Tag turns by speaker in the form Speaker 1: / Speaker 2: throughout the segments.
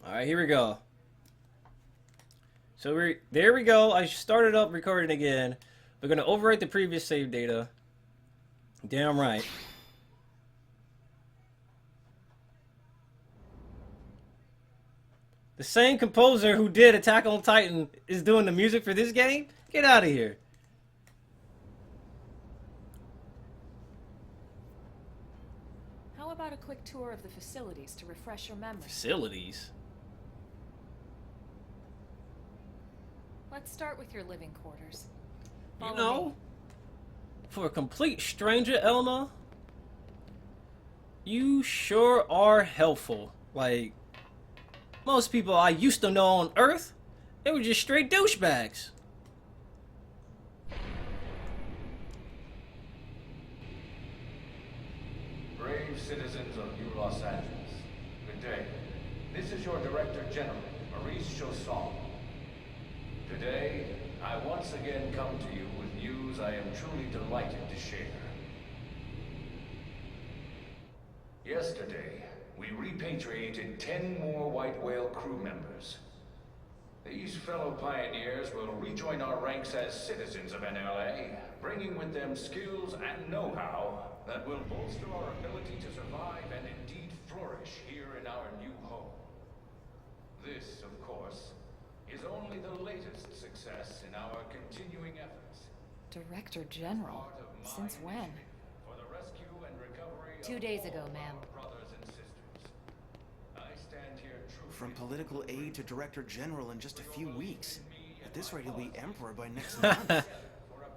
Speaker 1: Alright, here we go. So there we go. I started up recording again. We're gonna overwrite the previous save data. Damn right. The same composer who did Attack on Titan is doing the music for this game? Get out of here.
Speaker 2: How about a quick tour of the facilities to refresh your memory?
Speaker 1: Facilities?
Speaker 2: Let's start with your living quarters.
Speaker 1: You
Speaker 2: Follow
Speaker 1: know,
Speaker 2: me.
Speaker 1: for a complete stranger, Elma, you sure are helpful. Like, most people I used to know on Earth, they were just straight douchebags.
Speaker 3: Brave citizens of New Los Angeles, good day. This is your Director General, Maurice Chausson. Today, I once again come to you with news I am truly delighted to share. Yesterday, we repatriated 10 more White Whale crew members. These fellow pioneers will rejoin our ranks as citizens of NLA, bringing with them skills and know-how that will bolster our ability to survive and indeed flourish here in our new home. This, of course, is only the latest success in our continuing efforts.
Speaker 2: Director General? Since when?
Speaker 3: For the rescue and recovery of
Speaker 4: 2 days ago,
Speaker 3: all
Speaker 4: ma'am.
Speaker 3: our brothers and sisters. I stand here truly
Speaker 5: From political aide to director general in just a few weeks. At this rate, he'll be emperor by next month.
Speaker 3: for a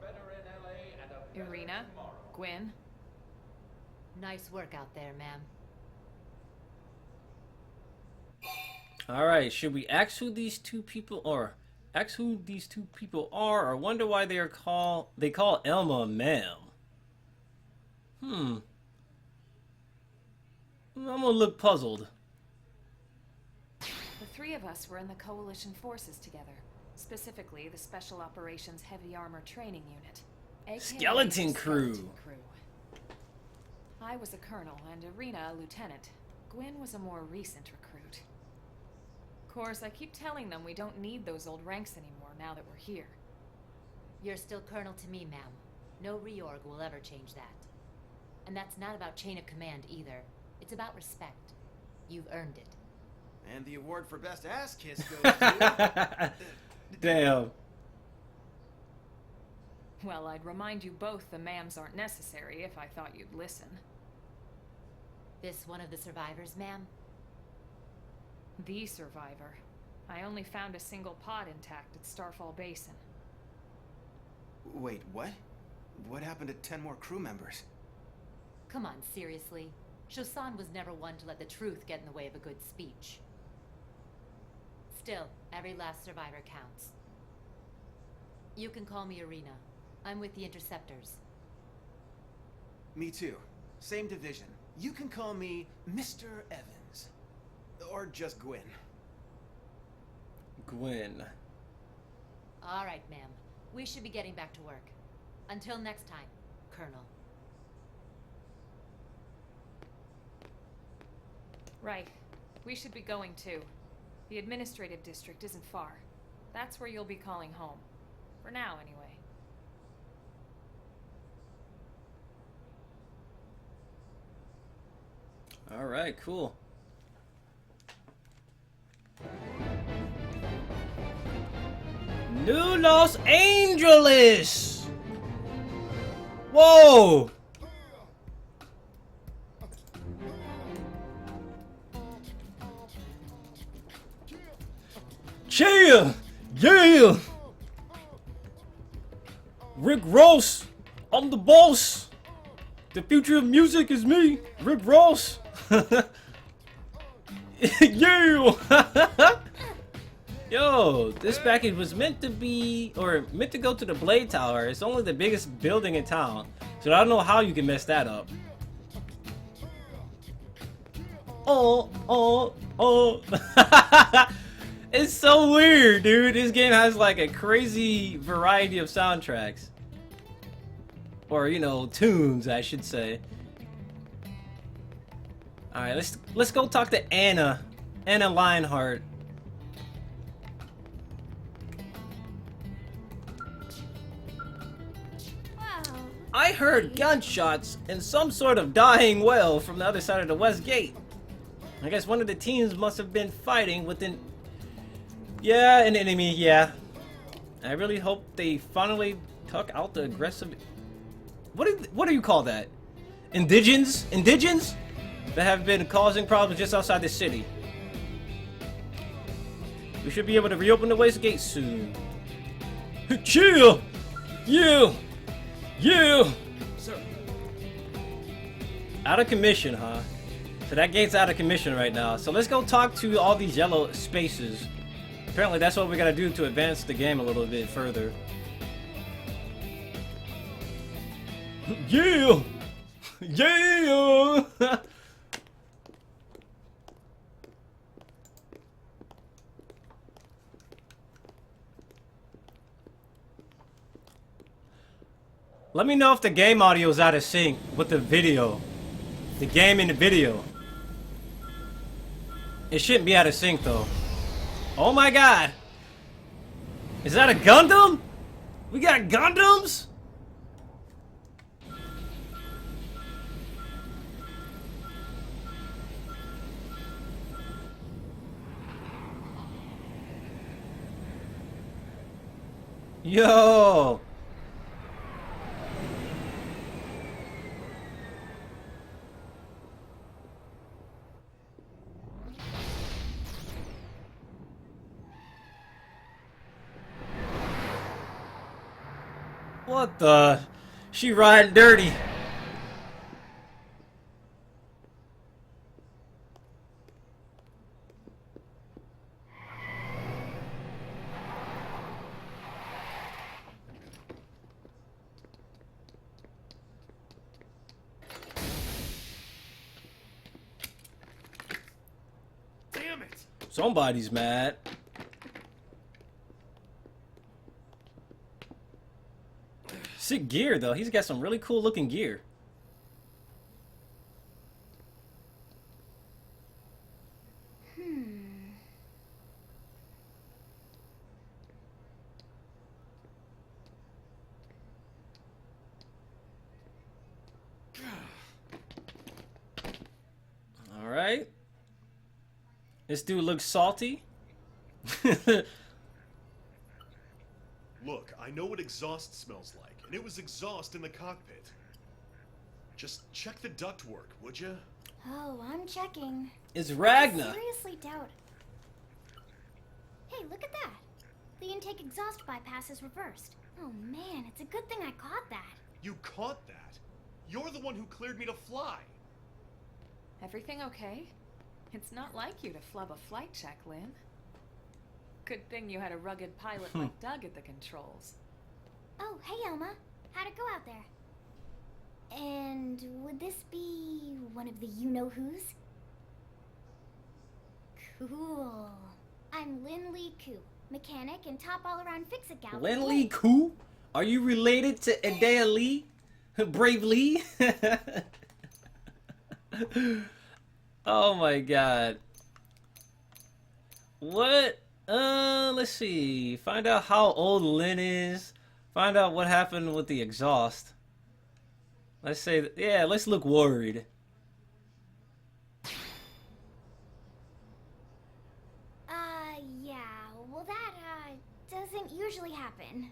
Speaker 3: better NLA and a better
Speaker 2: Irina?
Speaker 3: tomorrow.
Speaker 2: Gwyn?
Speaker 4: Nice work out there, ma'am.
Speaker 1: Alright, should we ask who these two people are? Or wonder why they call Elma ma'am? I'm gonna look puzzled.
Speaker 2: The three of us were in the Coalition forces together. Specifically, the Special Operations Heavy Armor Training Unit. aka
Speaker 1: Skeleton
Speaker 2: the
Speaker 1: Crew.
Speaker 2: Skeleton Crew. I was a colonel and Irina a lieutenant. Gwyn was a more recent recruit. Of course, I keep telling them we don't need those old ranks anymore now that we're here.
Speaker 4: You're still colonel to me, ma'am. No reorg will ever change that. And that's not about chain of command either. It's about respect. You've earned it.
Speaker 5: And the award for best ass kiss goes to...
Speaker 1: Damn.
Speaker 2: Well, I'd remind you both the ma'ams aren't necessary if I thought you'd listen.
Speaker 4: This one of the survivors, ma'am?
Speaker 2: The survivor. I only found a single pod intact at Starfall Basin.
Speaker 5: Wait, what? What happened to 10 more crew members?
Speaker 4: Come on, seriously. Chausson was never one to let the truth get in the way of a good speech. Still, every last survivor counts. You can call me Irina. I'm with the Interceptors.
Speaker 5: Me too. Same division. You can call me Mr. Evans. Or just Gwyn.
Speaker 1: Gwyn.
Speaker 4: All right, ma'am. We should be getting back to work. Until next time, Colonel.
Speaker 2: Right. We should be going too. The administrative district isn't far. That's where you'll be calling home. For now, anyway.
Speaker 1: Alright, cool. New Los Angeles! Whoa! Cheer! Yeah! Rick Ross! I'm the boss! The future of music is me, Rick Ross! Yeah! Yo, this package was meant to go to the Blade Tower. It's only the biggest building in town, so I don't know how you can mess that up. Oh. It's so weird, dude. This game has like a crazy variety of soundtracks. Or, you know, tunes, I should say. Alright, let's go talk to Anna. and a Lionheart.
Speaker 6: Wow.
Speaker 1: I heard gunshots and some sort of dying wail from the other side of the west gate. I guess one of the teams must have been fighting with an... Yeah, an enemy, yeah. I really hope they finally took out the aggressive... What do you call that? Indigens? Indigens? That have been causing problems just outside the city. We should be able to reopen the west gate soon. Chill! You!
Speaker 5: Sir.
Speaker 1: Out of commission, huh? So that gate's out of commission right now. So let's go talk to all these yellow spaces. Apparently that's what we gotta do to advance the game a little bit further. Yeah! Yeah! Let me know if the game audio is out of sync with the video. The game and the video. It shouldn't be out of sync though. Oh my god! Is that a Gundam? We got Gundams? Yo! What the? She riding dirty.
Speaker 5: Damn it!
Speaker 1: Somebody's mad. Sick gear though. He's got some really cool looking gear. All right. This dude looks salty.
Speaker 7: Look, I know what exhaust smells like, and it was exhaust in the cockpit. Just check the ductwork, would you?
Speaker 6: Oh, I'm checking.
Speaker 1: It's
Speaker 6: I
Speaker 1: Ragna.
Speaker 6: seriously doubt. Hey, look at that. The intake exhaust bypass is reversed. Oh man, it's a good thing I caught that.
Speaker 7: You caught that? You're the one who cleared me to fly.
Speaker 2: Everything okay? It's not like you to flub a flight check, Lynn. Good thing you had a rugged pilot like Doug at the controls.
Speaker 6: Oh, hey Elma. How'd it go out there? And would this be one of the you-know-who's? Cool. I'm Lynn Lee Koo, mechanic and top all-around fix-it gal.
Speaker 1: Lin Lee Koo? Are you related to Adea Lee? Brave Lee? Oh my god. What? Let's see. Find out how old Lynn is. Find out what happened with the exhaust. Let's say, yeah, let's look worried.
Speaker 6: Yeah. Well, that, doesn't usually happen.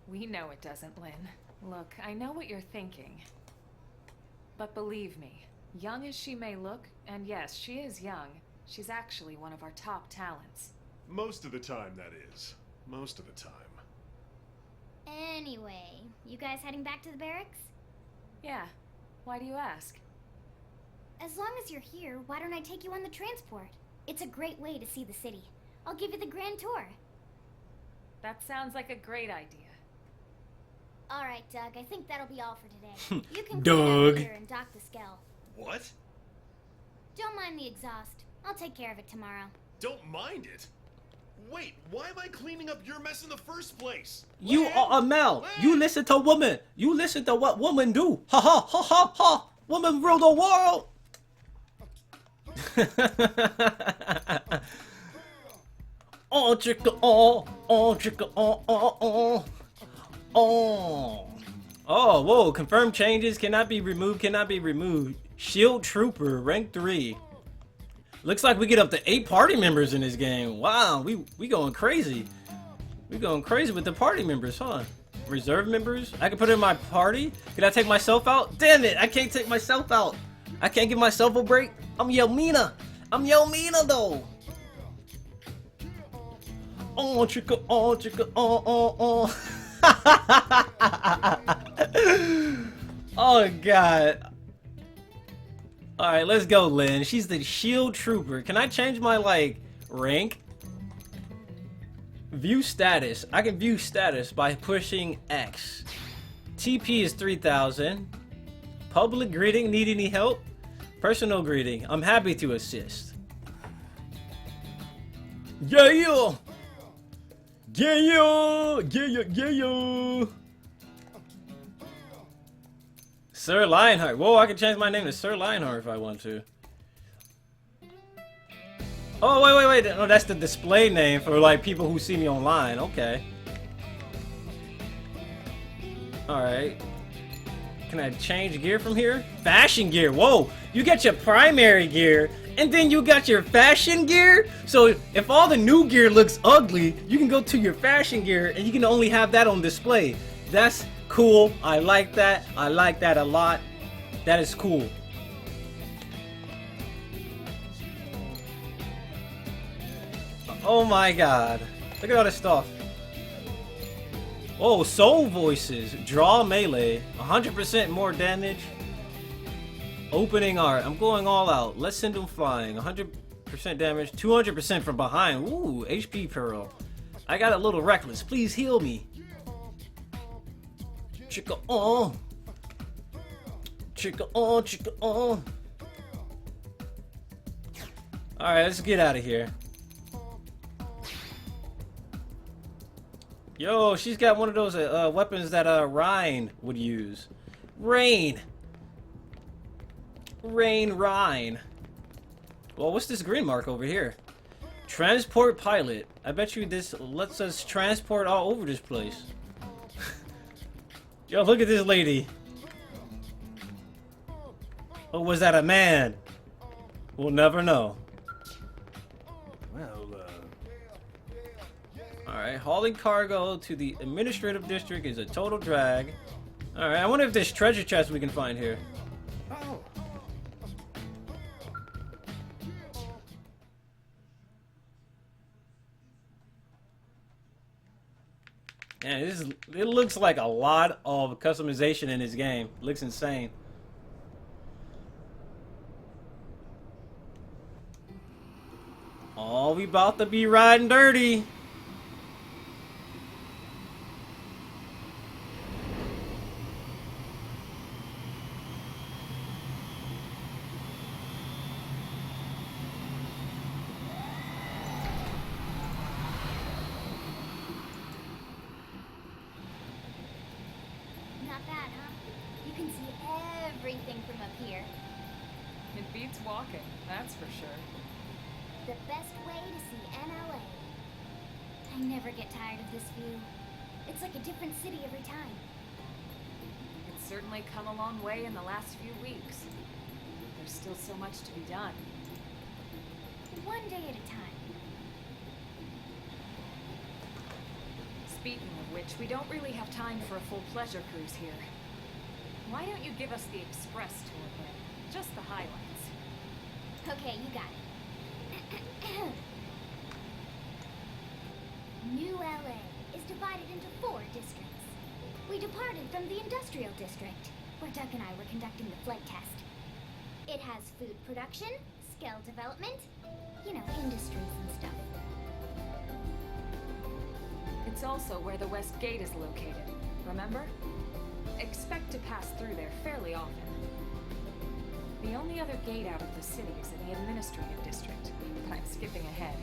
Speaker 2: We know it doesn't, Lynn. Look, I know what you're thinking. But believe me, young as she may look, and yes, she is young, she's actually one of our top talents.
Speaker 7: Most of the time, that is. Most of the time.
Speaker 6: Anyway, you guys heading back to the barracks?
Speaker 2: Yeah. Why do you ask?
Speaker 6: As long as you're here, why don't I take you on the transport? It's a great way to see the city. I'll give you the grand tour.
Speaker 2: That sounds like a great idea.
Speaker 6: All right, Doug, I think that'll be all for today. You can
Speaker 1: Doug.
Speaker 6: clean out here and dock the Skell.
Speaker 7: What?
Speaker 6: Don't mind the exhaust. I'll take care of it tomorrow.
Speaker 7: Don't mind it? Wait, why am I cleaning up your mess in the first place?
Speaker 1: You are a male. You listen to women. You listen to what women do. Ha ha ha ha ha. Women rule the world. Oh, chicka, oh, chicka, oh. Oh, whoa, confirmed changes, cannot be removed. Shield Trooper, rank 3. Looks like we get up to 8 party members in this game. Wow, we going crazy. We going crazy with the party members, huh? Reserve members? I can put in my party? Can I take myself out? Damn it, I can't take myself out. I can't give myself a break. I'm Yelmina. I'm Yelmina though. Oh, chicka, oh, chicka, oh. Oh, God. Alright, let's go, Lynn. She's the Shield Trooper. Can I change my, like, rank? View status. I can view status by pushing X. TP is 3000. Public greeting. Need any help? Personal greeting. I'm happy to assist. Yeah, yeah. Yeah, yeah. Yeah, yeah, yeah, yeah. Sirlionhart. Whoa, I can change my name to Sirlionhart if I want to. Oh, wait. No, that's the display name for, like, people who see me online. Okay. Alright. Can I change gear from here? Fashion gear. Whoa. You got your primary gear, and then you got your fashion gear? So, if all the new gear looks ugly, you can go to your fashion gear, and you can only have that on display. That's cool. I like that. I like that a lot. That is cool. Oh my god. Look at all this stuff. Oh, soul voices. Draw melee. 100% more damage. Opening art. I'm going all out. Let's send them flying. 100% damage. 200% from behind. Ooh, HP Pearl. I got a little reckless. Please heal me. Chicka on. Chicka on. Chicka on. Alright, let's get out of here. Yo, she's got one of those weapons that Rhine would use. Rain. Well, what's this green mark over here? Transport pilot. I bet you this lets us transport all over this place. Yo, look at this lady. Or was that a man? We'll never know. Alright, hauling cargo to the administrative district is a total drag. Alright, I wonder if there's treasure chests we can find here.
Speaker 5: Oh.
Speaker 1: Man, it looks like a lot of customization in this game. It looks insane. Oh, we about to be riding dirty.
Speaker 6: Not bad, huh? You can see everything from up here.
Speaker 2: It beats walking, that's for sure.
Speaker 6: The best way to see NLA. I never get tired of this view. It's like a different city every time.
Speaker 2: It's certainly come a long way in the last few weeks. There's still so much to be done.
Speaker 6: One day at a time.
Speaker 2: Speaking of which, we don't really have time for a full pleasure cruise here. Why don't you give us the express tour then? Just the highlights.
Speaker 6: Okay, you got it. New LA is divided into 4 districts. We departed from the industrial district, where Doug and I were conducting the flight test. It has food production, skill development, you know, industries and stuff.
Speaker 2: It's also where the West Gate is located, remember? Expect to pass through there fairly often. The only other gate out of the city is in the administrative district, but I'm skipping ahead.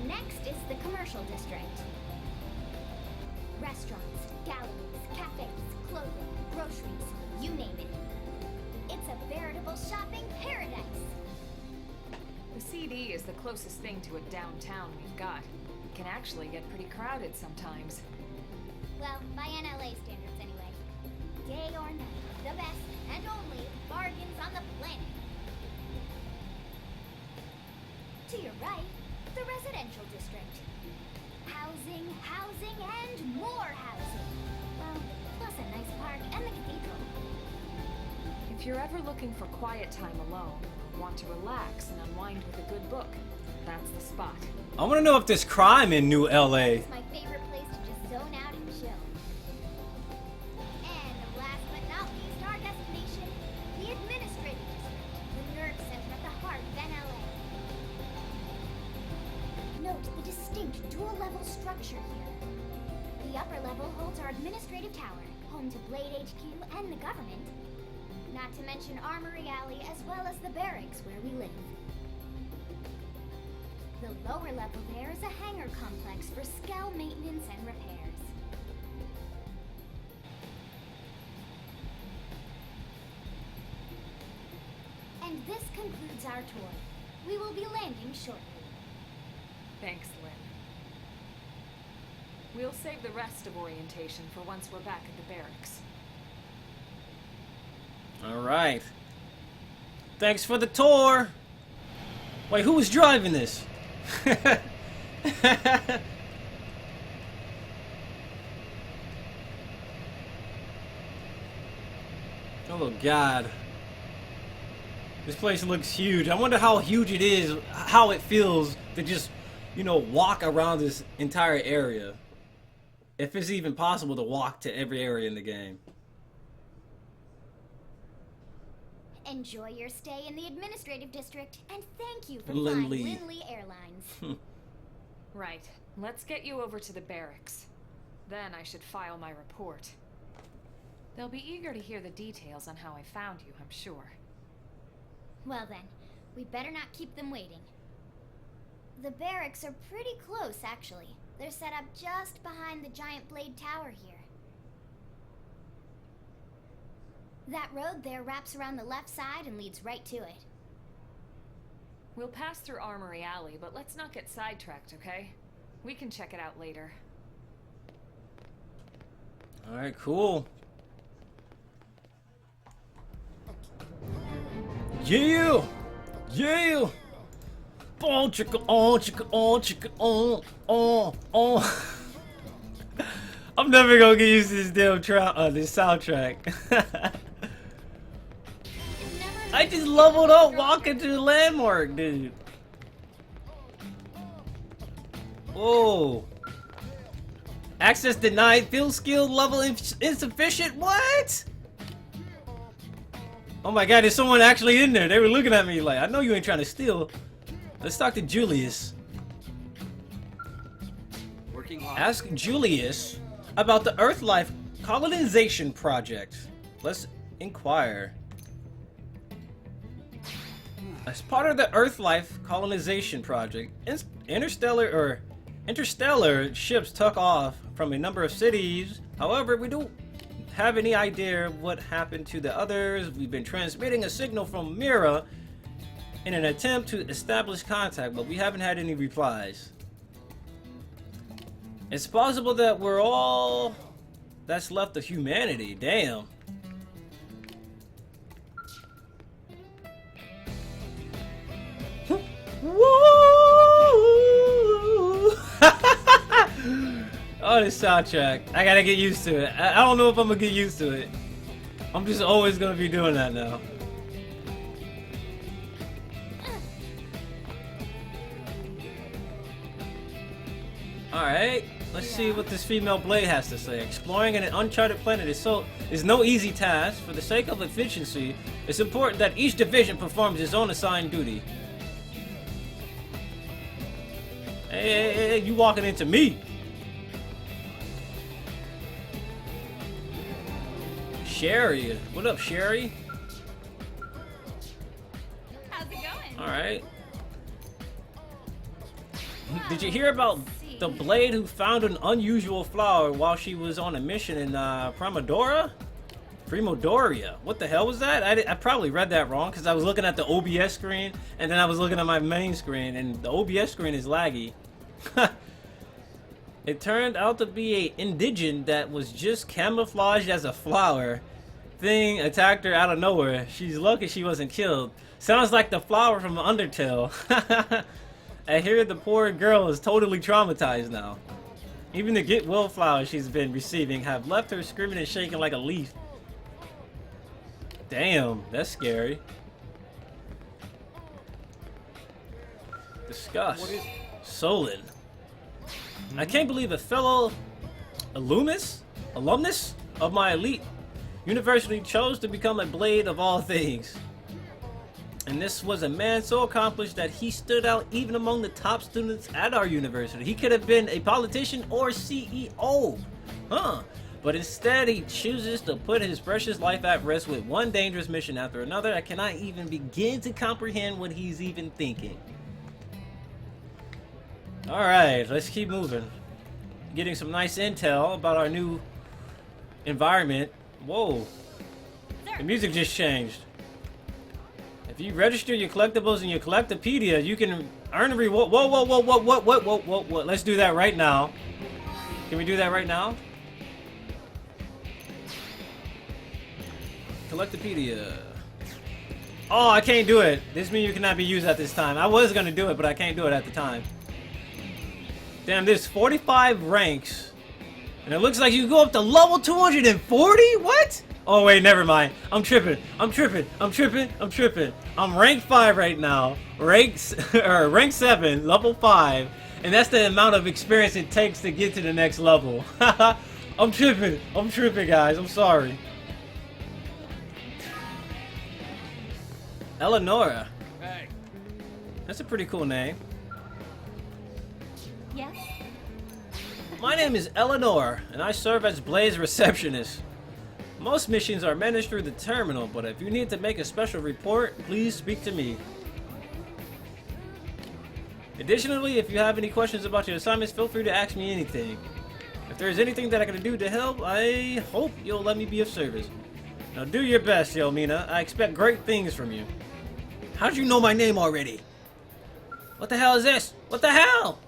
Speaker 6: Next is the commercial district. Restaurants, galleries, cafes, clothing, groceries, you name it. It's a veritable shopping paradise.
Speaker 2: The CD is the closest thing to a downtown we've got. It can actually get pretty crowded sometimes.
Speaker 6: Well, by NLA standards anyway. Day or night, the best and only bargains on the planet. To your right, the residential district. Housing, housing, and more housing. Well, plus a nice park and the cathedral.
Speaker 2: If you're ever looking for quiet time alone, or want to relax and unwind with a good book, that's the spot.
Speaker 1: I want to know if there's crime in New LA.
Speaker 6: It's my favorite place to just zone out and chill. And last but not least, our destination, the administrative district, the nerve center at the heart of NLA. Note the distinct dual-level structure here. The upper level holds our administrative tower, home to Blade HQ and the government. Not to mention Armory Alley as well as the barracks where we live. The lower level there is a hangar complex for Skell maintenance and repairs. And this concludes our tour. We will be landing shortly.
Speaker 2: Thanks, Lynn. We'll save the rest of orientation for once we're back at the barracks.
Speaker 1: All right. Thanks for the tour. Wait, who was driving this? Oh God. This place looks huge. I wonder how huge it is, how it feels to just, you know, walk around this entire area. If it's even possible to walk to every area in the game.
Speaker 6: Enjoy your stay in the administrative district, and thank you for
Speaker 1: Lin
Speaker 6: flying
Speaker 1: Lee.
Speaker 6: Lin Lee Airlines.
Speaker 2: Right. Let's get you over to the barracks. Then I should file my report. They'll be eager to hear the details on how I found you, I'm sure.
Speaker 6: Well then, we better not keep them waiting. The barracks are pretty close, actually. They're set up just behind the giant blade tower here. That road there wraps around the left side and leads right to it.
Speaker 2: We'll pass through Armory Alley, but let's not get sidetracked, okay? We can check it out later.
Speaker 1: Alright, cool. Yeah! Yeah! Oh, chicka, oh, chicka, oh, chicka, oh. I'm never gonna get used to this damn this soundtrack. I just leveled up walking to the landmark, dude. Whoa. Access denied. Field skill level insufficient. What? Oh my God, there's someone actually in there. They were looking at me like, I know you ain't trying to steal. Let's talk to Julius.
Speaker 5: Working hard.
Speaker 1: Ask Julius about the Earthlife colonization project. Let's inquire. As part of the Earthlife colonization project, interstellar ships took off from a number of cities. However, we don't have any idea what happened to the others. We've been transmitting a signal from Mira in an attempt to establish contact, but we haven't had any replies. It's possible that we're all that's left of humanity. Damn. Woo! Oh, this soundtrack. I gotta get used to it. I don't know if I'm gonna get used to it. I'm just always gonna be doing that now. Alright, let's see what this female blade has to say. Exploring an uncharted planet is no easy task. For the sake of efficiency, it's important that each division performs its own assigned duty. Hey, you walking into me. Sherry. What up, Sherry?
Speaker 6: How's it going?
Speaker 1: Alright. Did you hear about the blade who found an unusual flower while she was on a mission in Pramadora? Primodoria. What the hell was that? I probably read that wrong because I was looking at the OBS screen and then I was looking at my main screen and the OBS screen is laggy. It turned out to be a indigent that was just camouflaged as a flower. Thing attacked her out of nowhere. She's lucky she wasn't killed. Sounds like the flower from Undertale. I hear the poor girl is totally traumatized now. Even the get well flowers she's been receiving have left her screaming and shaking like a leaf. Damn, that's scary. Discuss. Solon. I can't believe a fellow alumnus of my elite university chose to become a blade of all things. And this was a man so accomplished that he stood out even among the top students at our university. He could have been a politician or CEO. Huh. But instead, he chooses to put his precious life at risk with one dangerous mission after another. I cannot even begin to comprehend what he's even thinking. Alright, let's keep moving. Getting some nice intel about our new environment. Whoa. The music just changed. If you register your collectibles in your Collectopedia, you can earn a reward. Whoa. Let's do that right now. Can we do that right now? Collectopedia. Oh, I can't do it. This menu cannot be used at this time. I was gonna do it, but I can't do it at the time. Damn, there's 45 ranks. And it looks like you go up to level 240? What? Oh wait, never mind. I'm tripping. I'm rank 5 right now. Rank 7, level 5. And that's the amount of experience it takes to get to the next level. I'm tripping, guys. I'm sorry. Eleonora.
Speaker 8: Hey.
Speaker 1: That's a pretty cool name.
Speaker 6: Yes?
Speaker 1: My name is Eleanor, and I serve as Blade's receptionist. Most missions are managed through the terminal, but if you need to make a special report, please speak to me. Additionally, if you have any questions about your assignments, feel free to ask me anything. If there is anything that I can do to help, I hope you'll let me be of service. Now do your best, Yelmina. I expect great things from you. How'd you know my name already? What the hell is this? What the hell?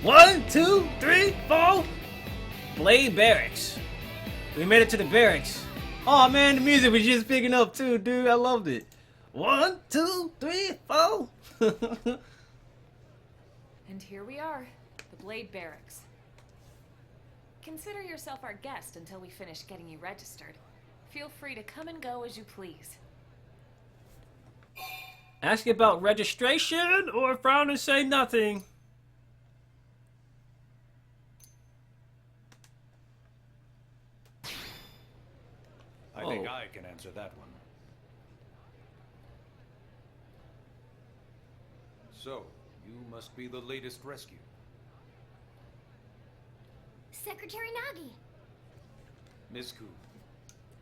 Speaker 1: 1, 2, 3, 4. Blade Barracks. We made it to the barracks. Oh man, the music was just picking up too, dude. I loved it. 1, 2, 3, 4.
Speaker 2: And here we are, the Blade Barracks. Consider yourself our guest until we finish getting you registered. Feel free to come and go as you please.
Speaker 1: Ask about registration or frown and say nothing.
Speaker 8: I think I can answer that one. So, you must be the latest rescue.
Speaker 6: Secretary Nagi.
Speaker 8: Miss Ku.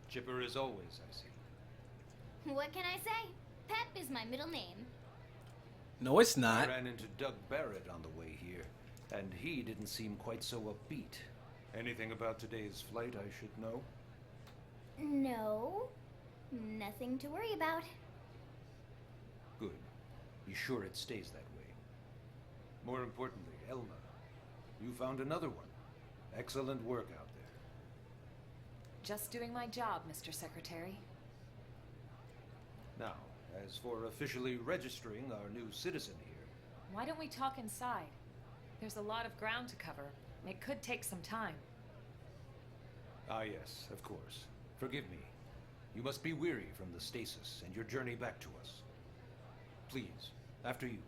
Speaker 8: Chipper as always, I see.
Speaker 6: What can I say? Pep is my middle name.
Speaker 1: No, it's
Speaker 8: I
Speaker 1: not.
Speaker 8: ran into Doug Barrett on the way here, and he didn't seem quite so upbeat. Anything about today's flight I should know?
Speaker 6: No. Nothing to worry about.
Speaker 8: Good. Be sure it stays that way. More importantly, Elma, you found another one. Excellent work out there.
Speaker 2: Just doing my job, Mr. Secretary.
Speaker 8: Now, as for officially registering our new citizen here,
Speaker 2: Why don't we talk inside? There's a lot of ground to cover. It could take some time.
Speaker 8: ah yes, of course. Forgive me. You must be weary from the stasis and your journey back to us. Please, after you.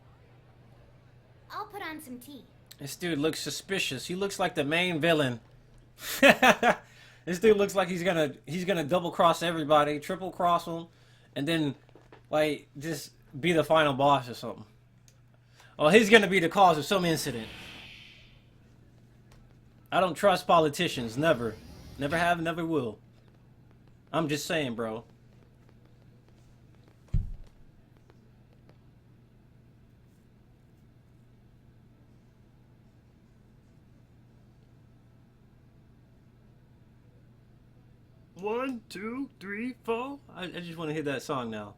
Speaker 6: I'll put on some tea.
Speaker 1: This dude looks suspicious. He looks like the main villain. This dude looks like he's gonna double cross everybody, triple cross them, and then like just be the final boss or something. Oh, he's gonna be the cause of some incident. I don't trust politicians. Never. Never have, never will. I'm just saying, bro. 2, 3, 4. I just want to hear that song now.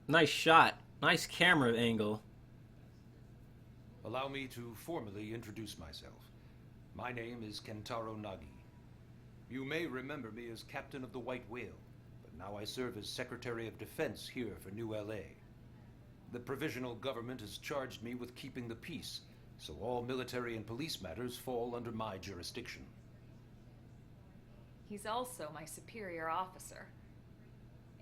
Speaker 1: Nice shot. Nice camera angle.
Speaker 8: Allow me to formally introduce myself. My name is Kentaro Nagi. You may remember me as Captain of the White Whale, but now I serve as Secretary of Defense here for New LA. The provisional government has charged me with keeping the peace, so all military and police matters fall under my jurisdiction.
Speaker 2: He's also my superior officer.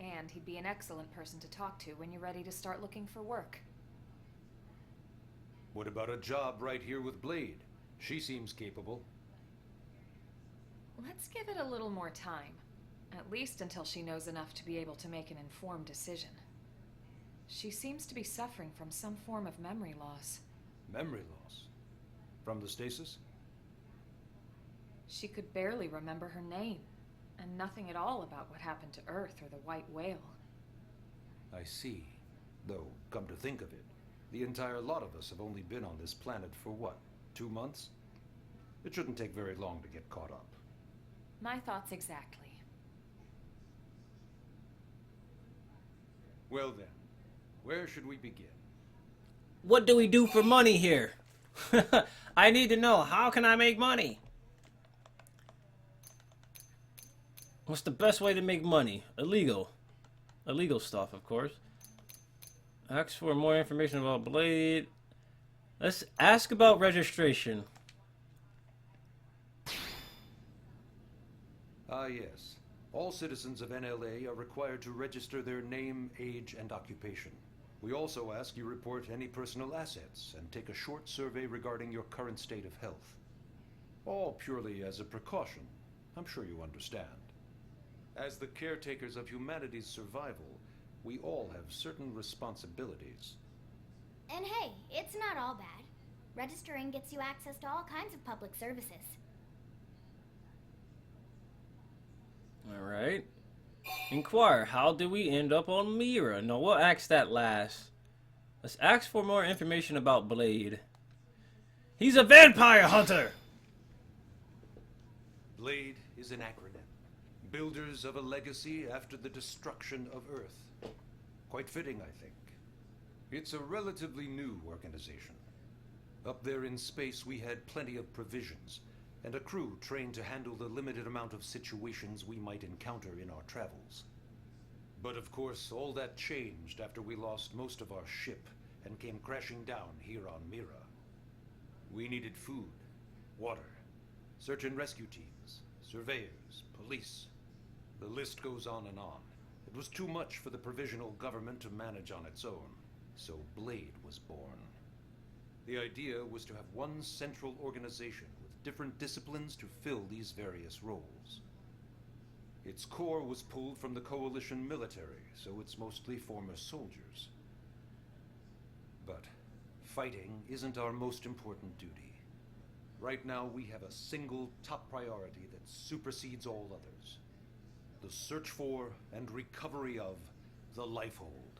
Speaker 2: And he'd be an excellent person to talk to when you're ready to start looking for work.
Speaker 8: What about a job right here with Blade? She seems capable.
Speaker 2: Let's give it a little more time. At least until she knows enough to be able to make an informed decision. She seems to be suffering from some form of memory loss.
Speaker 8: Memory loss? From the stasis?
Speaker 2: She could barely remember her name, and nothing at all about what happened to Earth or the White Whale.
Speaker 8: I see. Though, come to think of it, the entire lot of us have only been on this planet for what, 2 months? It shouldn't take very long to get caught up.
Speaker 2: My thoughts exactly.
Speaker 8: Well then, where should we begin?
Speaker 1: What do we do for money here? I need to know. How can I make money? What's the best way to make money? Illegal. Illegal stuff, of course. Ask for more information about Blade. Let's ask about registration.
Speaker 8: Ah, yes. All citizens of NLA are required to register their name, age, and occupation. We also ask you report any personal assets and take a short survey regarding your current state of health. All purely as a precaution. I'm sure you understand. As the caretakers of humanity's survival, we all have certain responsibilities.
Speaker 6: And hey, it's not all bad. Registering gets you access to all kinds of public services.
Speaker 1: Alright. Inquire, how did we end up on Mira? No, we'll ask that last. Let's ask for more information about Blade. He's a vampire hunter!
Speaker 8: Blade is an acronym. Builders of a legacy after the destruction of Earth. Quite fitting, I think. It's a relatively new organization. Up there in space, we had plenty of provisions, and a crew trained to handle the limited amount of situations we might encounter in our travels. But of course, all that changed after we lost most of our ship and came crashing down here on Mira. We needed food, water, search and rescue teams, surveyors, police. The list goes on and on. It was too much for the provisional government to manage on its own, so Blade was born. The idea was to have one central organization with different disciplines to fill these various roles. Its core was pulled from the Coalition military, so it's mostly former soldiers. But fighting isn't our most important duty. Right now we have a single top priority that supersedes all others. The search for and recovery of the Lifehold.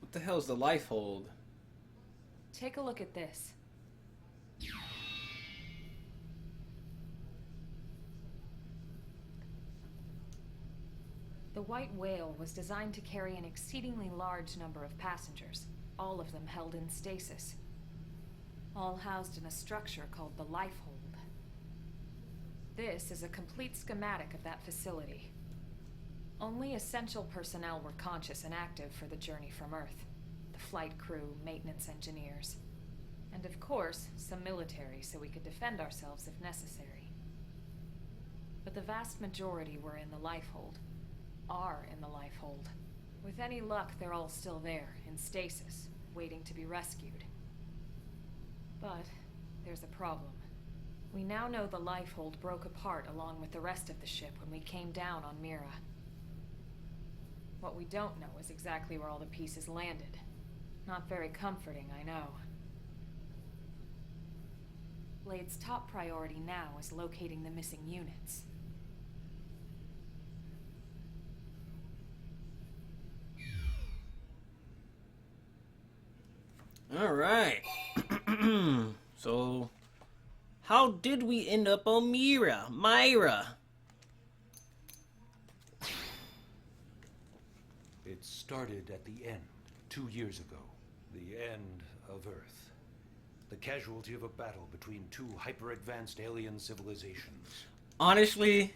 Speaker 1: What the hell's the Lifehold?
Speaker 2: Take a look at this. The White Whale was designed to carry an exceedingly large number of passengers, all of them held in stasis. All housed in a structure called the Lifehold. This is a complete schematic of that facility. Only essential personnel were conscious and active for the journey from Earth. The flight crew, maintenance engineers, and of course, some military so we could defend ourselves if necessary. But the vast majority were in the Lifehold. Are in the Lifehold. With any luck, they're all still there, in stasis, waiting to be rescued. But there's a problem. We now know the Lifehold broke apart along with the rest of the ship when we came down on Mira. What we don't know is exactly where all the pieces landed. Not very comforting, I know. Blade's top priority now is locating the missing units.
Speaker 1: Alright. So, how did we end up on Myra?
Speaker 8: started at the end, 2 years ago. The end of Earth. The casualty of a battle between two hyper-advanced alien civilizations.
Speaker 1: Honestly,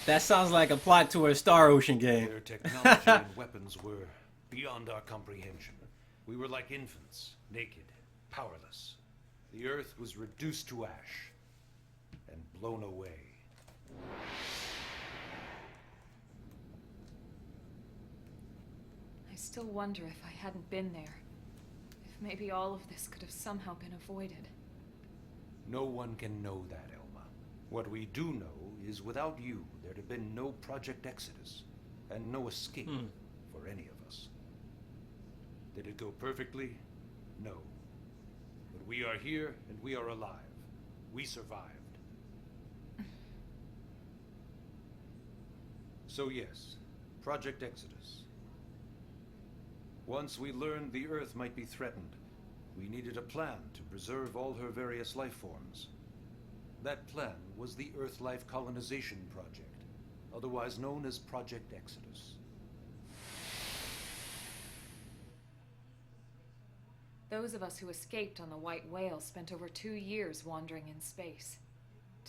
Speaker 1: that sounds like a plot to a Star Ocean game.
Speaker 8: Their technology and weapons were beyond our comprehension. We were like infants, naked, powerless. The Earth was reduced to ash and blown away.
Speaker 2: I still wonder if I hadn't been there. If maybe all of this could have somehow been avoided.
Speaker 8: No one can know that, Elma. What we do know is without you, there'd have been no Project Exodus, and no escape for any of us. Did it go perfectly? No. But we are here, and we are alive. We survived. So yes, Project Exodus. Once we learned the Earth might be threatened, we needed a plan to preserve all her various life forms. That plan was the Earth Life Colonization Project, otherwise known as Project Exodus.
Speaker 2: Those of us who escaped on the White Whale spent over 2 years wandering in space.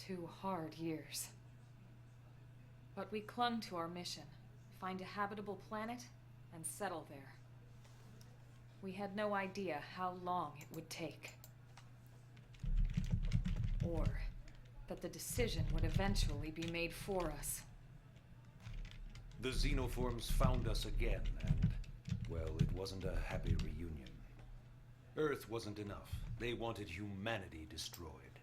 Speaker 2: 2 hard years. But we clung to our mission, find a habitable planet and settle there. We had no idea how long it would take. Or that the decision would eventually be made for us.
Speaker 8: The xenoforms found us again, and, well, it wasn't a happy reunion. Earth wasn't enough. They wanted humanity destroyed.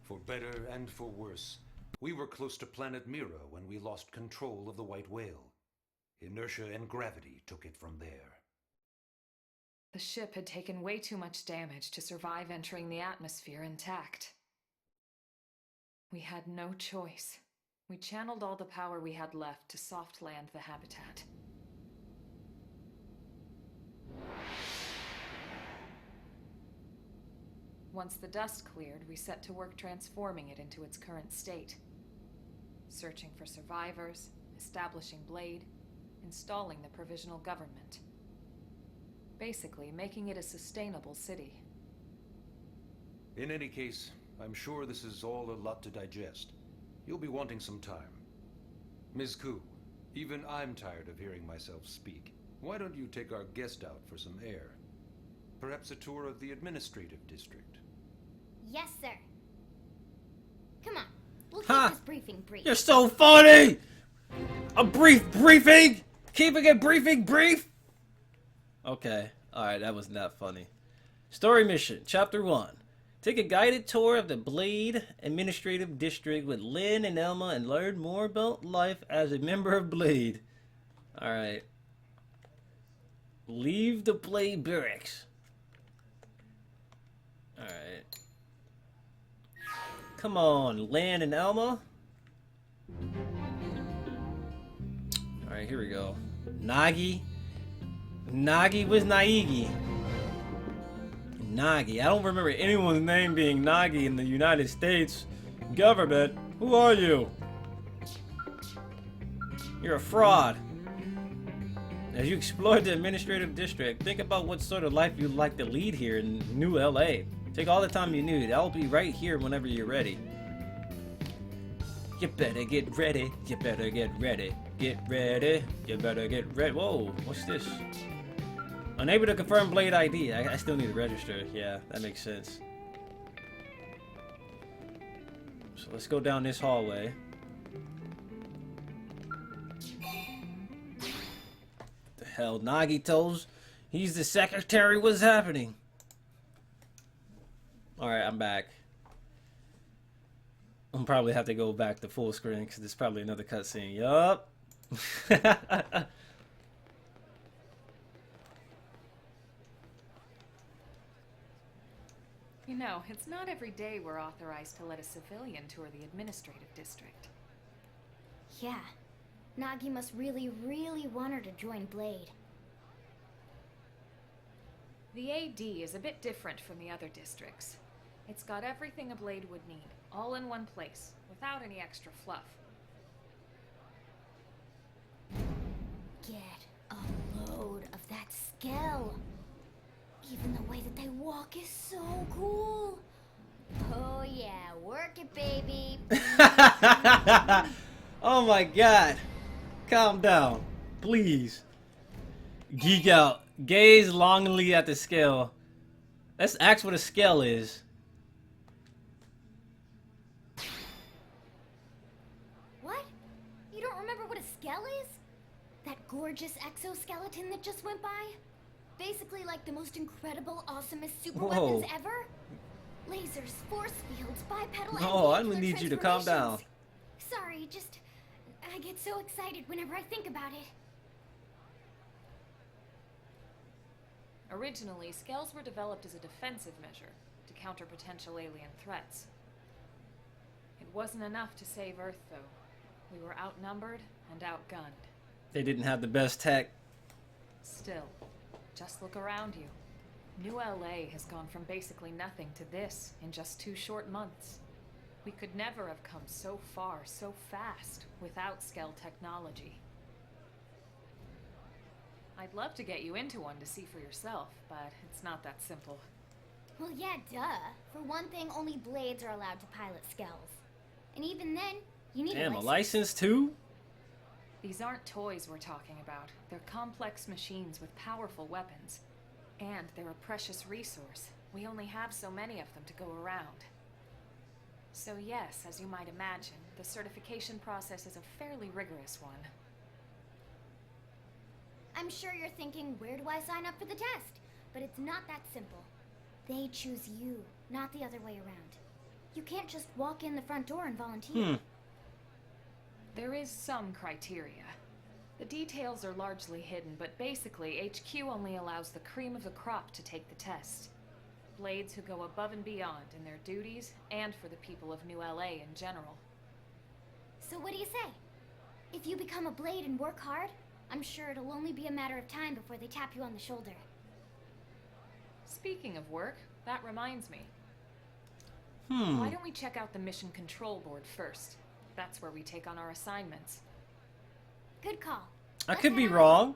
Speaker 8: For better and for worse, we were close to planet Mira when we lost control of the White Whale. Inertia and gravity took it from there.
Speaker 2: The ship had taken way too much damage to survive entering the atmosphere intact. We had no choice. We channeled all the power we had left to soft land the habitat. Once the dust cleared, we set to work transforming it into its current state. Searching for survivors, establishing Blade, installing the provisional government. Basically, making it a sustainable city.
Speaker 8: In any case, I'm sure this is all a lot to digest. You'll be wanting some time. Ms. Koo, even I'm tired of hearing myself speak. Why don't you take our guest out for some air? Perhaps a tour of the administrative district.
Speaker 6: Yes, sir. Come on, we'll keep this briefing brief.
Speaker 1: You're so funny! A brief briefing? Keeping it briefing brief? Okay, alright, that was not funny. Story mission, Chapter 1. Take a guided tour of the Blade Administrative District with Lynn and Elma and learn more about life as a member of Blade. Alright. Leave the Blade Barracks. Alright. Come on, Lynn and Elma. Alright, here we go. Nagi. Nagi was Naigi. Nagi. I don't remember anyone's name being Nagi in the United States government. Who are you? You're a fraud. As you explore the administrative district, think about what sort of life you'd like to lead here in New LA. Take all the time you need. I'll be right here whenever you're ready. You better get ready. You better get ready. Get ready. You better get ready. Whoa, what's this? Unable to confirm Blade ID. I still need to register. Yeah, that makes sense. So let's go down this hallway. The hell, Nagito's? He's the secretary. What's happening? Alright, I'm back. I'll probably have to go back to full screen because there's probably another cutscene. Yup.
Speaker 2: You know, it's not every day we're authorized to let a civilian tour the administrative district.
Speaker 6: Yeah. Nagi must really, really want her to join Blade.
Speaker 2: The AD is a bit different from the other districts. It's got everything a Blade would need, all in one place, without any extra fluff.
Speaker 6: get a load of that Skell. Even the way that they walk is so cool. Oh yeah, work it, baby.
Speaker 1: Oh my god. Calm down. Please. Geek out. Gaze longingly at the scale. Let's ask what a scale is.
Speaker 6: What? You don't remember what a Skell is? That gorgeous exoskeleton that just went by? Basically like the most incredible, awesomest super
Speaker 1: Whoa.
Speaker 6: weapons ever? Lasers, force fields, bipedal
Speaker 1: No, I
Speaker 6: anti-nuclear
Speaker 1: need you to calm down.
Speaker 6: transformations. Sorry, just... I get so excited whenever I think about it.
Speaker 2: Originally, scales were developed as a defensive measure to counter potential alien threats. It wasn't enough to save Earth, though. We were outnumbered and outgunned.
Speaker 1: They didn't have the best tech.
Speaker 2: Still, just look around you. New LA has gone from basically nothing to this in just 2 short months. We could never have come so far, so fast, without Skell technology. I'd love to get you into one to see for yourself, but it's not that simple.
Speaker 6: Well, yeah, duh. For one thing, only blades are allowed to pilot Skells. And even then, you need
Speaker 1: Damn,
Speaker 6: a
Speaker 1: a
Speaker 6: license.
Speaker 1: license too?
Speaker 2: These aren't toys we're talking about. They're complex machines with powerful weapons. And they're a precious resource. We only have so many of them to go around. So yes, as you might imagine, the certification process is a fairly rigorous one.
Speaker 6: I'm sure you're thinking, where do I sign up for the test? But it's not that simple. They choose you, not the other way around. You can't just walk in the front door and volunteer.
Speaker 2: There is some criteria. The details are largely hidden, but basically, HQ only allows the cream of the crop to take the test. Blades who go above and beyond in their duties, and for the people of New LA in general.
Speaker 6: So what do you say? If you become a blade and work hard, I'm sure it'll only be a matter of time before they tap you on the shoulder.
Speaker 2: Speaking of work, that reminds me.
Speaker 1: Hmm.
Speaker 2: Why don't we check out the mission control board first? That's where we take on our assignments.
Speaker 6: Good call.
Speaker 1: I
Speaker 6: Let's
Speaker 1: could be
Speaker 6: head on.
Speaker 1: wrong.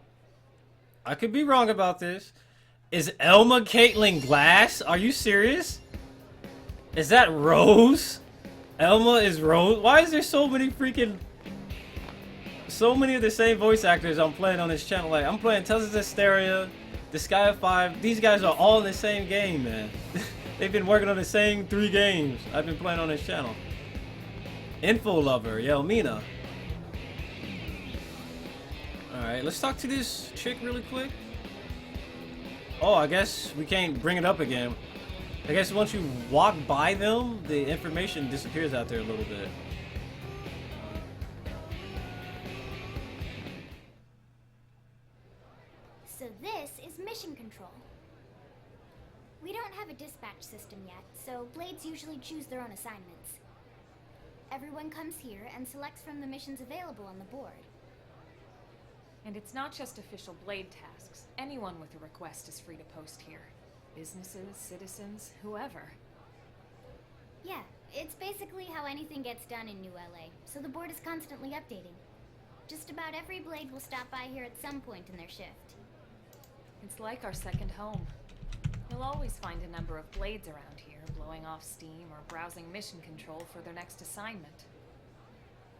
Speaker 1: I could be wrong about this. Is Elma Caitlin Glass? Are you serious? Is that Rose? Elma is Rose? Why is there so many of the same voice actors I'm playing on this channel? Like, I'm playing Tales of Hysteria, The Sky of 5. These guys are all in the same game, man. They've been working on the same 3 games I've been playing on this channel. Info Lover, Yelmina. Alright, let's talk to this chick really quick. Oh, I guess we can't bring it up again. I guess once you walk by them, the information disappears out there a little bit.
Speaker 6: So this is mission control. We don't have a dispatch system yet, so blades usually choose their own assignments. Everyone comes here and selects from the missions available on the board.
Speaker 2: And it's not just official blade tasks. Anyone with a request is free to post here. Businesses, citizens, whoever.
Speaker 6: Yeah, it's basically how anything gets done in New LA, so the board is constantly updating. Just about every blade will stop by here at some point in their shift.
Speaker 2: It's like our second home. You'll always find a number of blades around here, blowing off steam or browsing mission control for their next assignment.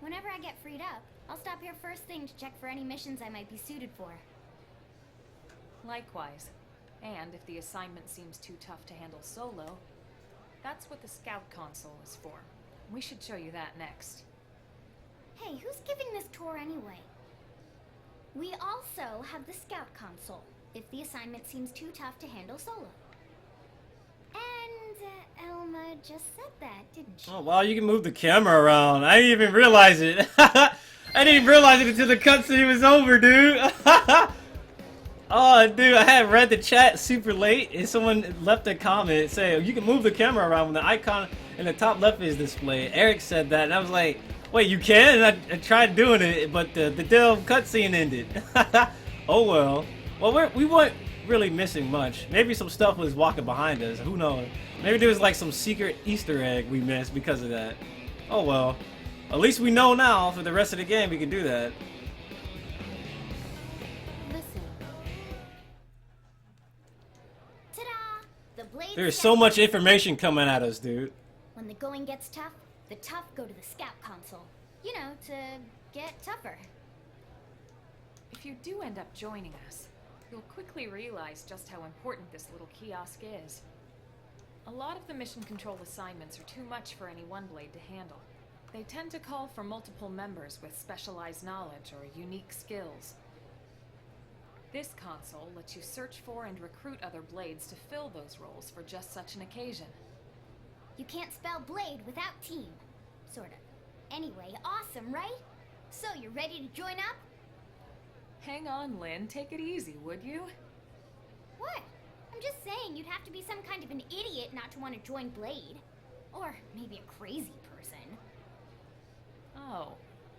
Speaker 6: Whenever I get freed up, I'll stop here first thing to check for any missions I might be suited for.
Speaker 2: Likewise. And if the assignment seems too tough to handle solo, that's what the scout console is for. We should show you that next.
Speaker 6: Hey, who's giving this tour anyway? We also have the scout console, if the assignment seems too tough to handle solo. And Elma just said that, didn't she?
Speaker 1: Oh wow, you can move the camera around. I didn't even realize it. I didn't even realize it until the cutscene was over, dude. Oh, dude, I had read the chat super late, and someone left a comment saying you can move the camera around when the icon in the top left is displayed. Eric said that, and I was like, wait, you can? And I tried doing it, but the damn cutscene ended. Oh well. Well, we weren't really missing much. Maybe some stuff was walking behind us. Who knows? Maybe there was like some secret Easter egg we missed because of that. Oh well. At least we know now for the rest of the game we can do that. There's so much information coming at us, dude.
Speaker 6: When the going gets tough, the tough go to the scout console. You know, to get tougher.
Speaker 2: If you do end up joining us, you'll quickly realize just how important this little kiosk is. A lot of the mission control assignments are too much for any one blade to handle. They tend to call for multiple members with specialized knowledge or unique skills. This console lets you search for and recruit other blades to fill those roles for just such an occasion.
Speaker 6: You can't spell blade without team. Sort of. Anyway, awesome, right? So, you're ready to join up?
Speaker 2: Hang on, Lynn. Take it easy, would you?
Speaker 6: What? I'm just saying you'd have to be some kind of an idiot not to want to join Blade. Or maybe a crazy person.
Speaker 2: Oh,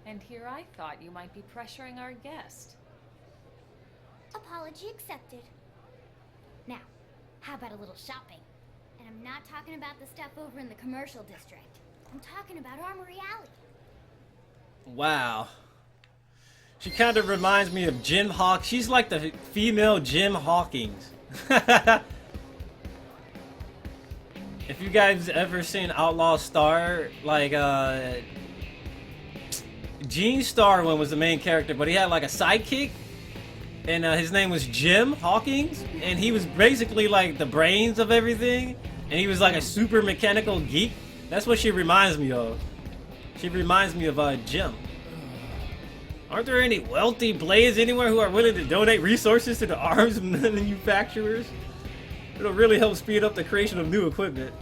Speaker 2: and here I thought you might be pressuring our guest.
Speaker 6: Apology accepted. Now, how about a little shopping? And I'm not talking about the stuff over in the commercial district. I'm talking about Armory Alley.
Speaker 1: Wow. She kind of reminds me of Jim Hawk. She's like the female Jim Hawkins. If you guys ever seen Outlaw Star, like Gene Starwin was the main character, but he had like a sidekick, and his name was Jim Hawkins, and he was basically like the brains of everything, and he was like a super mechanical geek. That's what she reminds me of. She reminds me of Jim. Aren't there any wealthy blades anywhere who are willing to donate resources to the arms manufacturers? It'll really help speed up the creation of new equipment.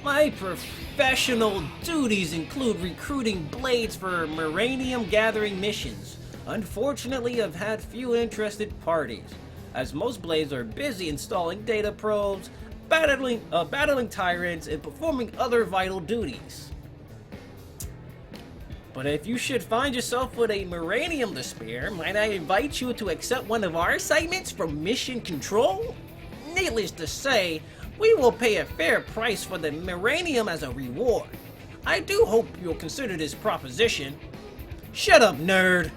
Speaker 1: My professional duties include recruiting blades for Miranium gathering missions. Unfortunately, I've had few interested parties, as most blades are busy installing data probes, battling tyrants, and performing other vital duties. But if you should find yourself with a Miranium to spare, might I invite you to accept one of our assignments from Mission Control? Needless to say, we will pay a fair price for the Miranium as a reward. I do hope you'll consider this proposition. Shut up, nerd!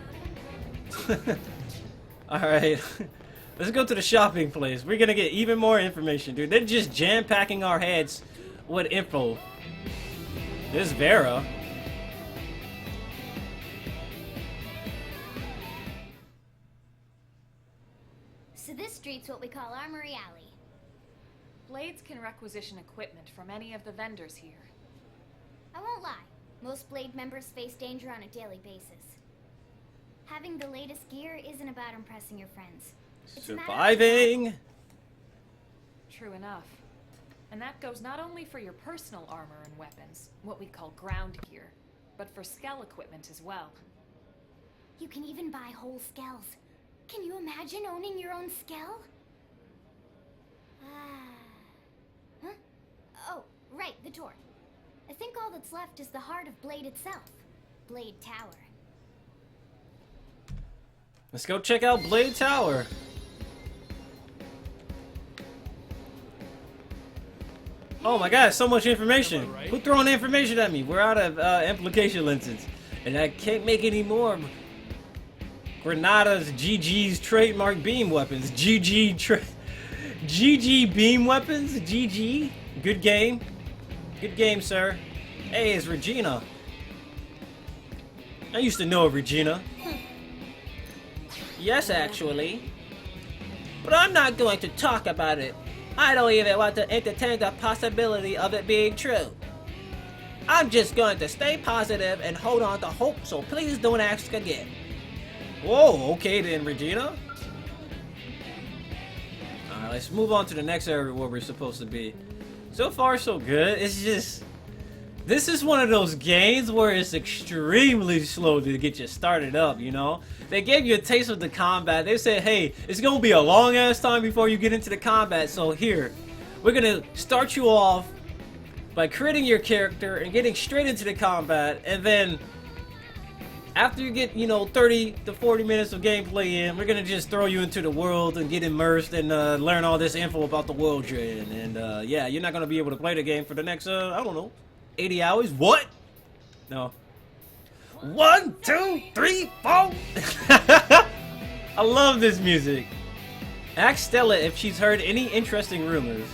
Speaker 1: Alright, let's go to the shopping place. We're gonna get even more information, dude. They're just jam-packing our heads with info. There's Vera.
Speaker 6: So this street's what we call Armory Alley.
Speaker 2: Blades can requisition equipment from any of the vendors here.
Speaker 6: I won't lie, most Blade members face danger on a daily basis. Having the latest gear isn't about impressing your friends. It's a matter of
Speaker 1: Surviving!
Speaker 2: True enough. And that goes not only for your personal armor and weapons, what we call ground gear, but for skell equipment as well.
Speaker 6: You can even buy whole skells. Can you imagine owning your own skell? Huh? Oh, right, the door. I think all that's left is the heart of Blade itself. Blade Tower.
Speaker 1: Let's go check out Blade Tower. Oh my god, so much information. Who throwing information at me? We're out of implication lenses. And I can't make any more. Granada's GG's trademark beam weapons. GG beam weapons? GG? Good game. Good game, sir. Hey, it's Regina. I used to know Regina. Yes, actually. But I'm not going to talk about it. I don't even want to entertain the possibility of it being true. I'm just going to stay positive and hold on to hope, so please don't ask again. Whoa, okay then, Regina. Alright, let's move on to the next area where we're supposed to be. So far, so good. It's just... This is one of those games where it's extremely slow to get you started up, you know? They gave you a taste of the combat. They said, hey, it's gonna be a long-ass time before you get into the combat, so here, we're gonna start you off by creating your character and getting straight into the combat, and then after you get, you know, 30 to 40 minutes of gameplay in, we're gonna just throw you into the world and get immersed and learn all this info about the world you're in. And yeah, you're not gonna be able to play the game for the next, I don't know, 80 hours? What? No. 1, 2, 3, 4. I love this music. Ask Stella if she's heard any interesting rumors.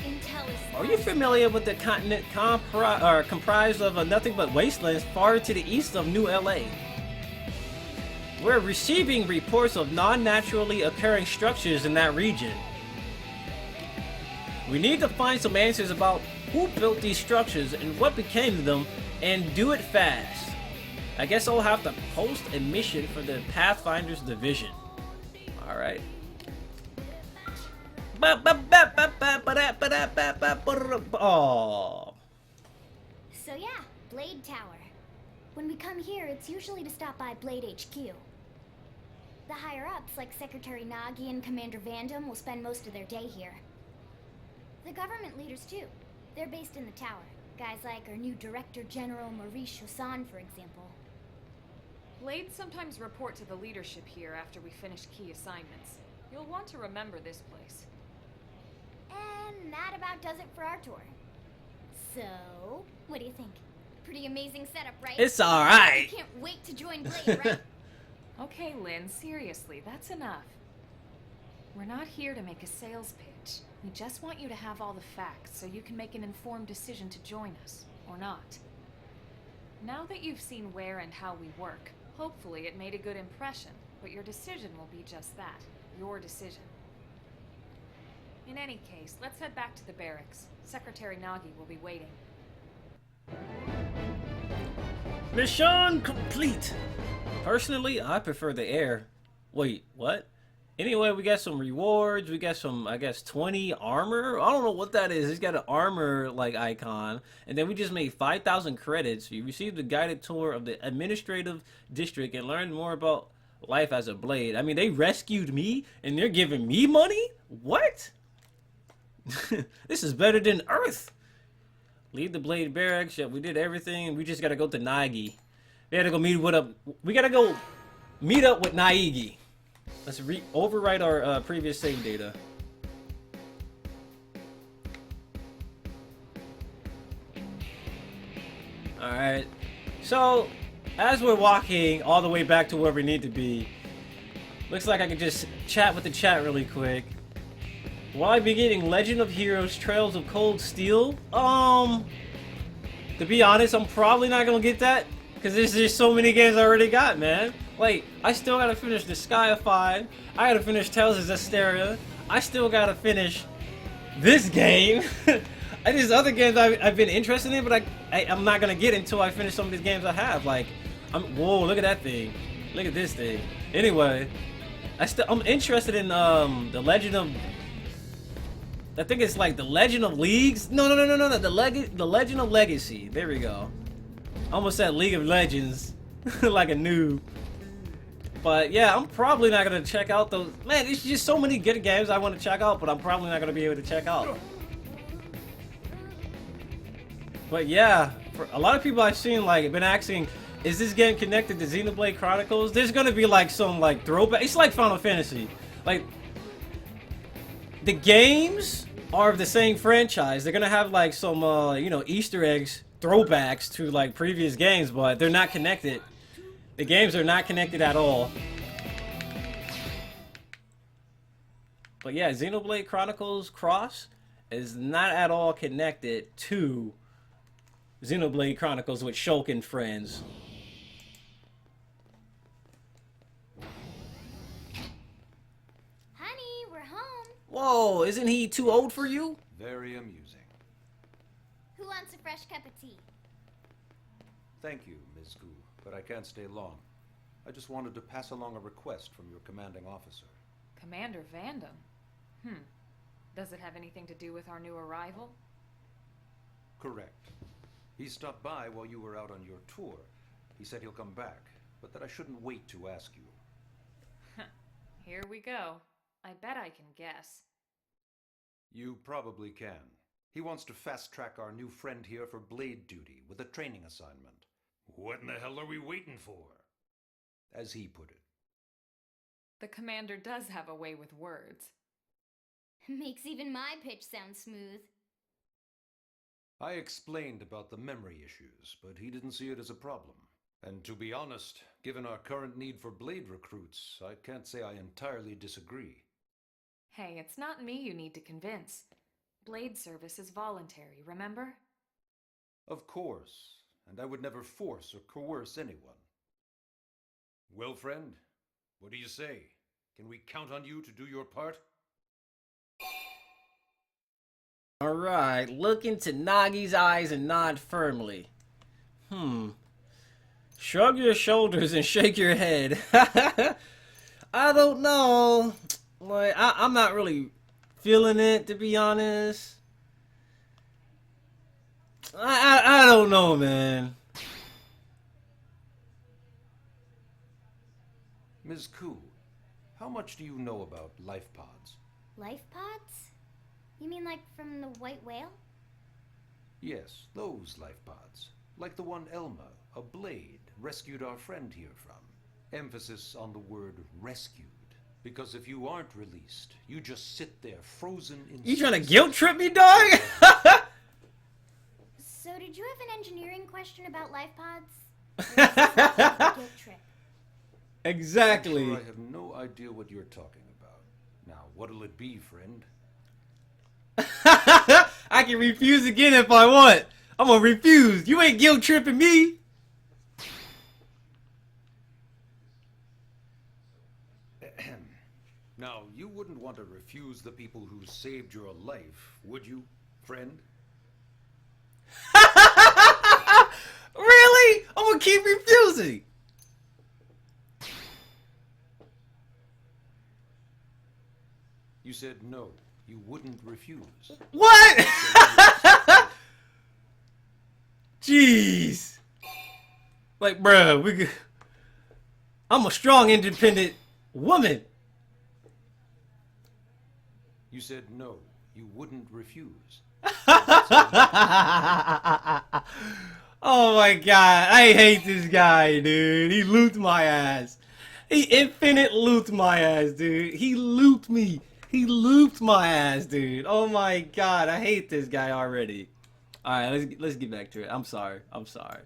Speaker 6: Intel is
Speaker 1: Are you familiar with the continent comprised of nothing but wastelands far to the east of New LA? We're receiving reports of non-naturally occurring structures in that region. We need to find some answers about who built these structures and what became of them, and do it fast. I guess I'll have to post a mission for the Pathfinders Division. Alright. Oh.
Speaker 6: So yeah, Blade Tower. When we come here, it's usually to stop by Blade HQ. The higher-ups, like Secretary Nagi and Commander Vandam, will spend most of their day here. The government leaders, too. They're based in the tower. Guys like our new Director General Maurice Chussan, for example.
Speaker 2: Blades sometimes report to the leadership here after we finish key assignments. You'll want to remember this place.
Speaker 6: And that about does it for our tour. So, what do you think? Pretty amazing setup, right?
Speaker 1: It's alright.
Speaker 6: You can't wait to join Blade, right?
Speaker 2: Okay, Lynn, seriously, that's enough. We're not here to make a sales pitch. We just want you to have all the facts so you can make an informed decision to join us, or not. Now that you've seen where and how we work, hopefully it made a good impression, but your decision will be just that, your decision. In any case, let's head back to the barracks. Secretary Nagi will be waiting.
Speaker 1: Mission complete. Personally, I prefer the air. Wait, what? Anyway, we got some rewards. We got some, I guess, 20 armor. I don't know what that is. It's got an armor like icon. And then we just made 5,000 credits. You received a guided tour of the administrative district and learned more about life as a blade. I mean, they rescued me and they're giving me money? What? This is better than Earth. Leave the Blade barracks. Yeah, we did everything. We just gotta go to Nagi. We gotta go meet with We gotta go meet up with Naigi. Let's overwrite our previous save data. Alright. So, as we're walking all the way back to where we need to be, looks like I can just chat with the chat really quick. Will I be getting Legend of Heroes Trails of Cold Steel? To be honest, I'm probably not gonna get that. Because there's just so many games I already got, man. Like, I still gotta finish the Sky of 5. I gotta finish Tales of Zestiria. I still gotta finish this game. There's other games I've been interested in, but I'm not gonna get until I finish some of these games I have. Like, whoa, look at that thing. Look at this thing. Anyway, I'm interested in the Legend of... I think it's like the Legend of Leagues. No. The Legend of Legacy. There we go. Almost said League of Legends. Like a noob. But yeah, I'm probably not gonna check out those. Man, there's just so many good games I want to check out, but I'm probably not gonna be able to check out. But yeah, for a lot of people I've seen, like, been asking, is this game connected to Xenoblade Chronicles? There's gonna be like some like throwback. It's like Final Fantasy. Like, the games are of the same franchise. They're gonna have like some you know, Easter eggs, throwbacks to like previous games, but they're not connected. The games are not connected at all. But yeah, Xenoblade Chronicles Cross is not at all connected to Xenoblade Chronicles with Shulk and friends.
Speaker 6: Honey, we're home.
Speaker 1: Whoa, isn't he too old for you?
Speaker 8: Very amusing.
Speaker 6: Who wants a fresh cup of tea?
Speaker 8: Thank you, Ms. Gu, but I can't stay long. I just wanted to pass along a request from your commanding officer.
Speaker 2: Commander Vandam? Does it have anything to do with our new arrival?
Speaker 8: Correct. He stopped by while you were out on your tour. He said he'll come back, but that I shouldn't wait to ask you.
Speaker 2: Here we go. I bet I can guess.
Speaker 8: You probably can. He wants to fast-track our new friend here for blade duty with a training assignment.
Speaker 7: What in the hell are we waiting for?
Speaker 8: As he put it.
Speaker 2: The commander does have a way with words.
Speaker 6: Makes even my pitch sound smooth.
Speaker 8: I explained about the memory issues, but he didn't see it as a problem. And to be honest, given our current need for blade recruits, I can't say I entirely disagree.
Speaker 2: Hey, it's not me you need to convince. Blade service is voluntary, remember?
Speaker 8: Of course, and I would never force or coerce anyone. Well, friend, what do you say? Can we count on you to do your part?
Speaker 1: Alright, look into Nagi's eyes and nod firmly. Shrug your shoulders and shake your head. I don't know. Like, I'm not really feeling it, to be honest. I don't know, man.
Speaker 8: Ms. Koo, how much do you know about life pods?
Speaker 6: Life pods? You mean like from the white whale?
Speaker 8: Yes, those life pods. Like the one Elma, a blade, rescued our friend here from. Emphasis on the word rescued. Because if you aren't released, you just sit there frozen in
Speaker 1: You trying to
Speaker 8: space.
Speaker 1: guilt trip me, dog?
Speaker 6: So did you have an engineering question about life pods? Or is this a guilt trip?
Speaker 1: Exactly.
Speaker 8: Sure, I have no idea what you're talking about. Now, what'll it be, friend?
Speaker 1: I can refuse again if I want. I'm gonna refuse. You ain't guilt tripping me.
Speaker 8: Now, you wouldn't want to refuse the people who saved your life, would you, friend?
Speaker 1: Really? I'm gonna keep refusing.
Speaker 8: You said no, you wouldn't refuse.
Speaker 1: What? Jeez. Like, bruh, I'm a strong, independent woman.
Speaker 8: You said no, you wouldn't refuse.
Speaker 1: Oh my god, I hate this guy, dude. He looped my ass. He infinite looped my ass, dude. He looped me. He looped my ass, dude. Oh my god, I hate this guy already. Alright, let's get back to it. I'm sorry. I'm sorry.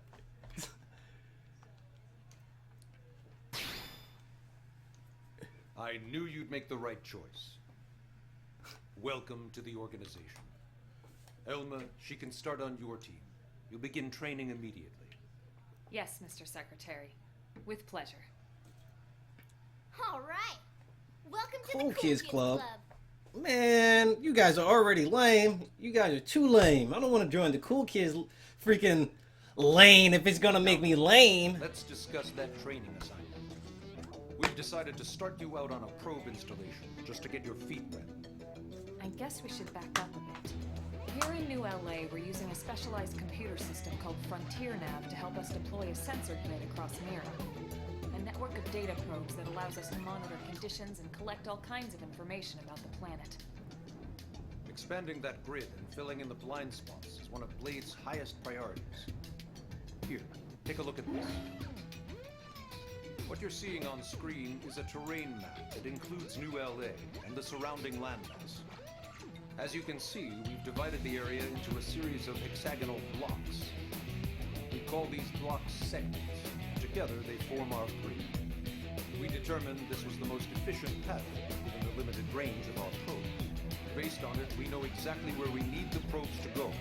Speaker 8: I knew you'd make the right choice. Welcome to the organization. Elma, she can start on your team. You'll begin training immediately.
Speaker 2: Yes, Mr. Secretary. With pleasure.
Speaker 6: All right. Welcome to
Speaker 1: Cool
Speaker 6: the
Speaker 1: Kids Club.
Speaker 6: Club.
Speaker 1: Man, you guys are already lame. You guys are too lame. I don't want to join the cool kids freaking lane if it's gonna make me lame.
Speaker 8: Let's discuss that training assignment. We've decided to start you out on a probe installation, just to get your feet wet.
Speaker 2: I guess we should back up a bit. Here in New LA, we're using a specialized computer system called Frontier Nav to help us deploy a sensor grid across Mira. A network of data probes that allows us to monitor conditions and collect all kinds of information about the planet.
Speaker 8: Expanding that grid and filling in the blind spots is one of Blade's highest priorities. Here, take a look at this. What you're seeing on screen is a terrain map that includes New LA and the surrounding landmass. As you can see, we've divided the area into a series of hexagonal blocks. We call these blocks segments. Together, they form our grid. We determined this was the most efficient path, given the limited range of our probes. Based on it, we know exactly where we need the probes to go.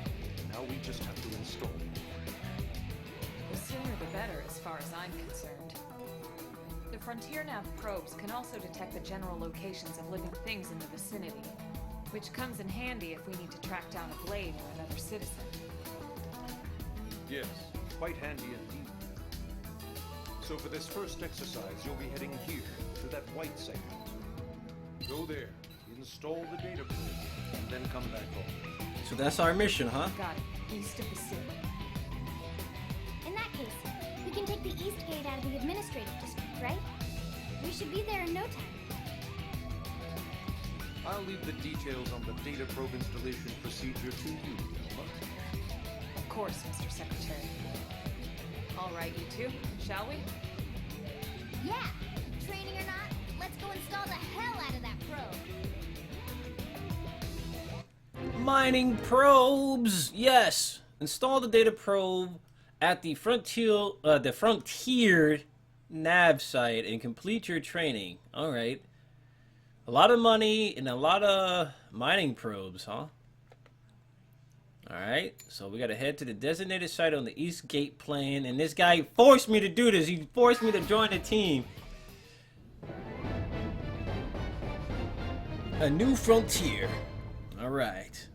Speaker 8: Now we just have to install them.
Speaker 2: The sooner the better, as far as I'm concerned. The Frontier Nav probes can also detect the general locations of living things in the vicinity, which comes in handy if we need to track down a Blade or another citizen.
Speaker 8: Yes, quite handy indeed. So for this first exercise, you'll be heading here, to that white segment. Go there, install the data probe, and then come back home.
Speaker 1: So that's our mission, huh?
Speaker 2: Got it. East of the city.
Speaker 6: In that case, we can take the east gate out of the administrative district, right? We should be there in no time.
Speaker 8: I'll leave the details on the data probe installation procedure to you, Elma.
Speaker 2: Of course, Mr. Secretary. All right, you two, shall we?
Speaker 6: Yeah. Training or not, let's go install the hell out of that probe.
Speaker 1: Mining probes. Yes. Install the data probe at the frontier nav site and complete your training. All right. A lot of money and a lot of mining probes, huh? Alright, so we gotta head to the designated site on the East Gate Plain, and this guy forced me to do this. He forced me to join the team. A new frontier. Alright.